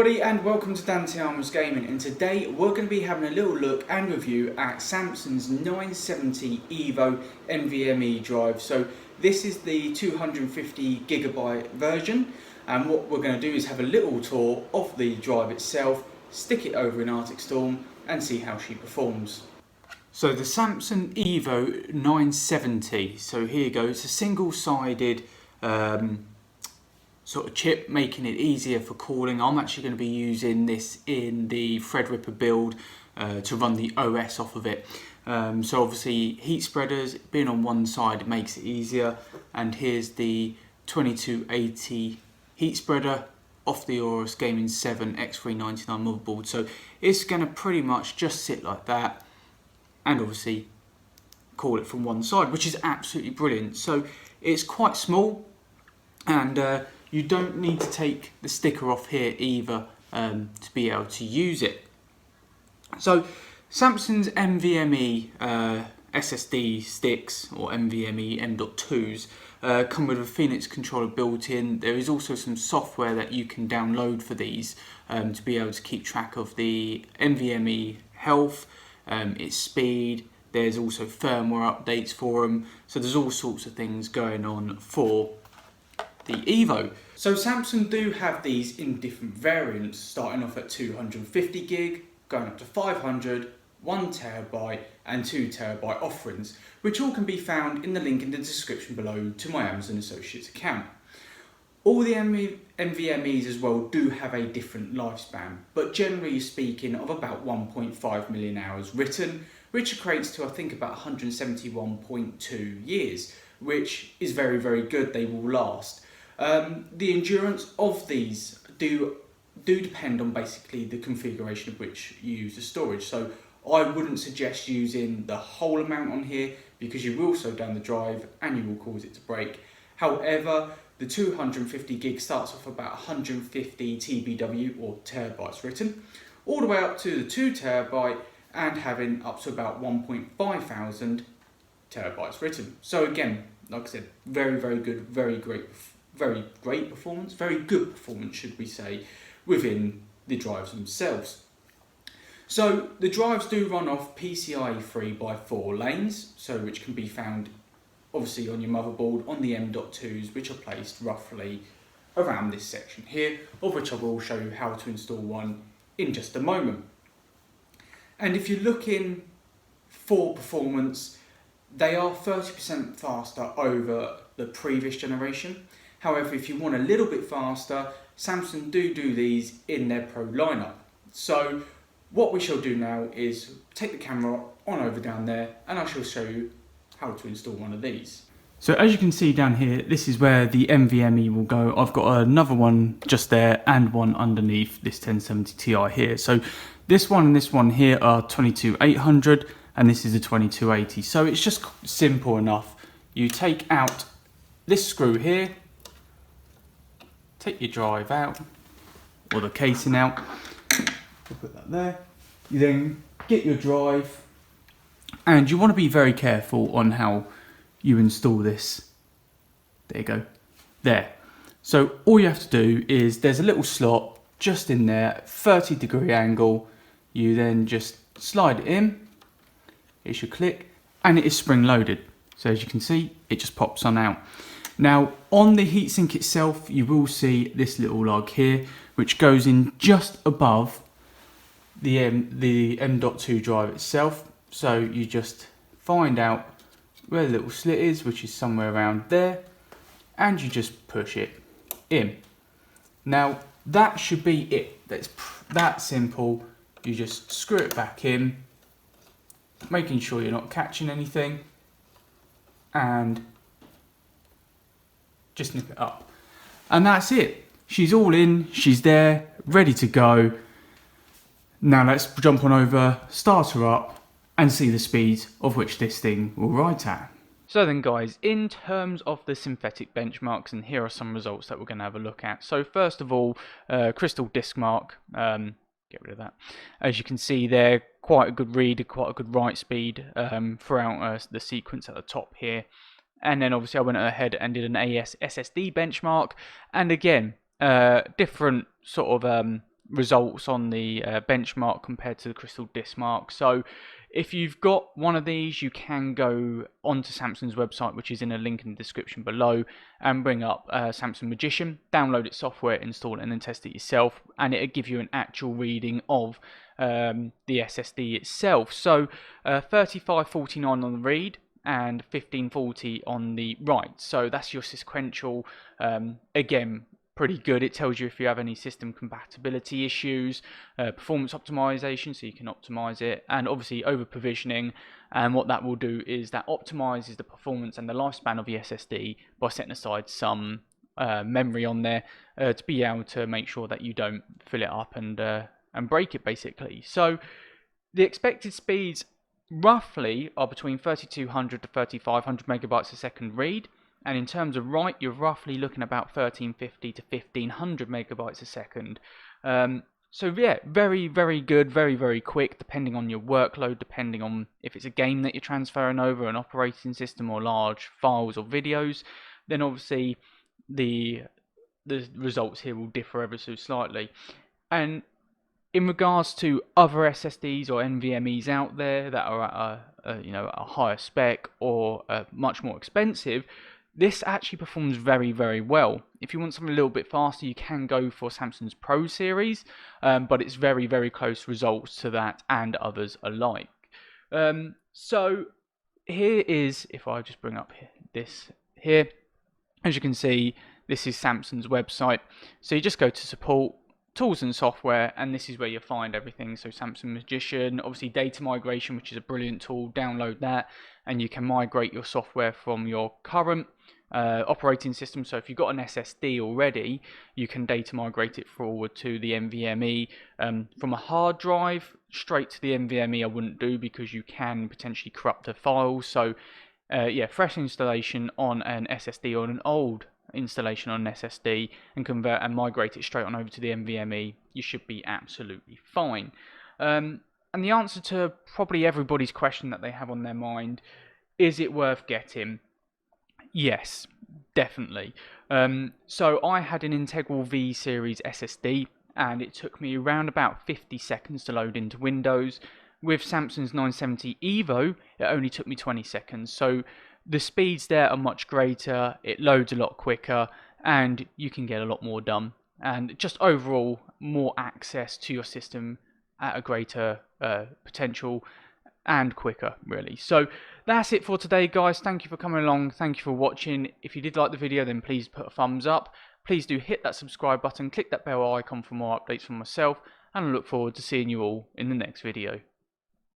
everybody and welcome to Dante Armours Gaming, and today we're going to be having a little look and review at Samsung's 970 Evo NVMe drive. So this is the 250GB version, and what we're going to do is have a little tour of the drive itself, stick it over in Arctic Storm and see how she performs. So the Samsung Evo 970, so here you go, it's a single-sided sort of chip, making it easier for cooling. I'm actually going to be using this in the Threadripper build to run the OS off of it. So obviously heat spreaders being on one side, it makes it easier, and here's the 2280 heat spreader off the Aorus Gaming 7 X399 motherboard. So it's going to pretty much just sit like that and obviously cool it from one side, which is absolutely brilliant. So it's quite small, and you don't need to take the sticker off here either to be able to use it. So Samsung's NVMe SSD sticks, or NVMe M.2s, come with a Phoenix controller built in. There is also some software that you can download for these to be able to keep track of the NVMe health, its speed. There's also firmware updates for them. So there's all sorts of things going on for the Evo. So Samsung do have these in different variants, starting off at 250 gig, going up to 500, 1TB and 2TB offerings, which all can be found in the link in the description below to my Amazon Associates account. All the NVMEs as well do have a different lifespan, but generally speaking of about 1.5 million hours written, which equates to I think about 171.2 years, which is very, very good. They will last. The endurance of these do depend on basically the configuration of which you use the storage. So I wouldn't suggest using the whole amount on here because you will slow down the drive and you will cause it to break. However, the 250 gig starts off about 150 TBW or terabytes written, all the way up to the 2TB and having up to about 1.5 thousand terabytes written. So again, like I said, very, very good, very good performance, should we say, within the drives themselves. So the drives do run off PCIe 3x4 lanes, so which can be found obviously on your motherboard on the M.2s, which are placed roughly around this section here, of which I will show you how to install one in just a moment. And if you're looking for performance, they are 30% faster over the previous generation. However, if you want a little bit faster, Samsung do these in their Pro lineup. So what we shall do now is take the camera on over down there and I shall show you how to install one of these. So as you can see down here, this is where the NVMe will go. I've got another one just there and one underneath this 1070 Ti here. So this one and this one here are 22800 and this is a 2280. So it's just simple enough. You take out this screw here, take your drive out, or the casing out, we'll put that there. You then get your drive, and you want to be very careful on how you install this. There you go, there. So all you have to do is, there's a little slot just in there, 30-degree angle. You then just slide it in, it should click, and it is spring loaded. So as you can see, it just pops on out. Now on the heatsink itself, you will see this little lug here, which goes in just above the M.2 drive itself. So you just find out where the little slit is, which is somewhere around there, and you just push it in. Now that should be it. That's that simple. You just screw it back in, making sure you're not catching anything, and just nip it up. And that's it. She's all in, she's there, ready to go. Now let's jump on over, start her up, and see the speeds of which this thing will write at. So then guys, in terms of the synthetic benchmarks, and here are some results that we're going to have a look at. So first of all, crystal disk mark, get rid of that. As you can see there, quite a good read, quite a good write speed throughout the sequence at the top here. And then obviously I went ahead and did an AS SSD benchmark, and again different sort of results on the benchmark compared to the Crystal Disk Mark. So if you've got one of these, you can go onto Samsung's website, which is in a link in the description below, and bring up Samsung Magician, download its software, install it, and then test it yourself, and it'll give you an actual reading of the SSD itself. So 3549 on the read and 1540 on the write. So that's your sequential. Again, pretty good. It tells you if you have any system compatibility issues, performance optimization, so you can optimize it, and obviously over provisioning. And what that will do is that optimizes the performance and the lifespan of the SSD by setting aside some memory on there to be able to make sure that you don't fill it up and break it, basically. So the expected speeds roughly are between 3200 to 3500 megabytes a second read, and in terms of write, you're roughly looking about 1350 to 1500 megabytes a second. So yeah, very, very good, very, very quick, depending on your workload, depending on if it's a game that you're transferring over, an operating system, or large files or videos. Then obviously the results here will differ ever so slightly. And in regards to other SSDs or NVMe's out there that are at a higher spec or much more expensive, this actually performs very, very well. If you want something a little bit faster, you can go for Samsung's Pro series, but it's very, very close results to that and others alike. So here is, if I just bring up this here, as you can see, this is Samsung's website. So you just go to support, tools and software, and this is where you find everything. So Samsung Magician, obviously data migration, which is a brilliant tool. Download that and you can migrate your software from your current operating system. So if you've got an SSD already, you can data migrate it forward to the NVMe. From a hard drive straight to the NVMe I wouldn't do, because you can potentially corrupt the files. So yeah, fresh installation on an SSD or an old installation on an SSD and convert and migrate it straight on over to the NVMe, you should be absolutely fine. And the answer to probably everybody's question that they have on their mind, is it worth getting? Yes, definitely. So I had an Integral V series SSD and it took me around about 50 seconds to load into Windows. With Samsung's 970 Evo, it only took me 20 seconds. So the speeds there are much greater, it loads a lot quicker, and you can get a lot more done. And just overall, more access to your system at a greater potential and quicker, really. So that's it for today, guys. Thank you for coming along. Thank you for watching. If you did like the video, then please put a thumbs up. Please do hit that subscribe button, click that bell icon for more updates from myself, and I look forward to seeing you all in the next video.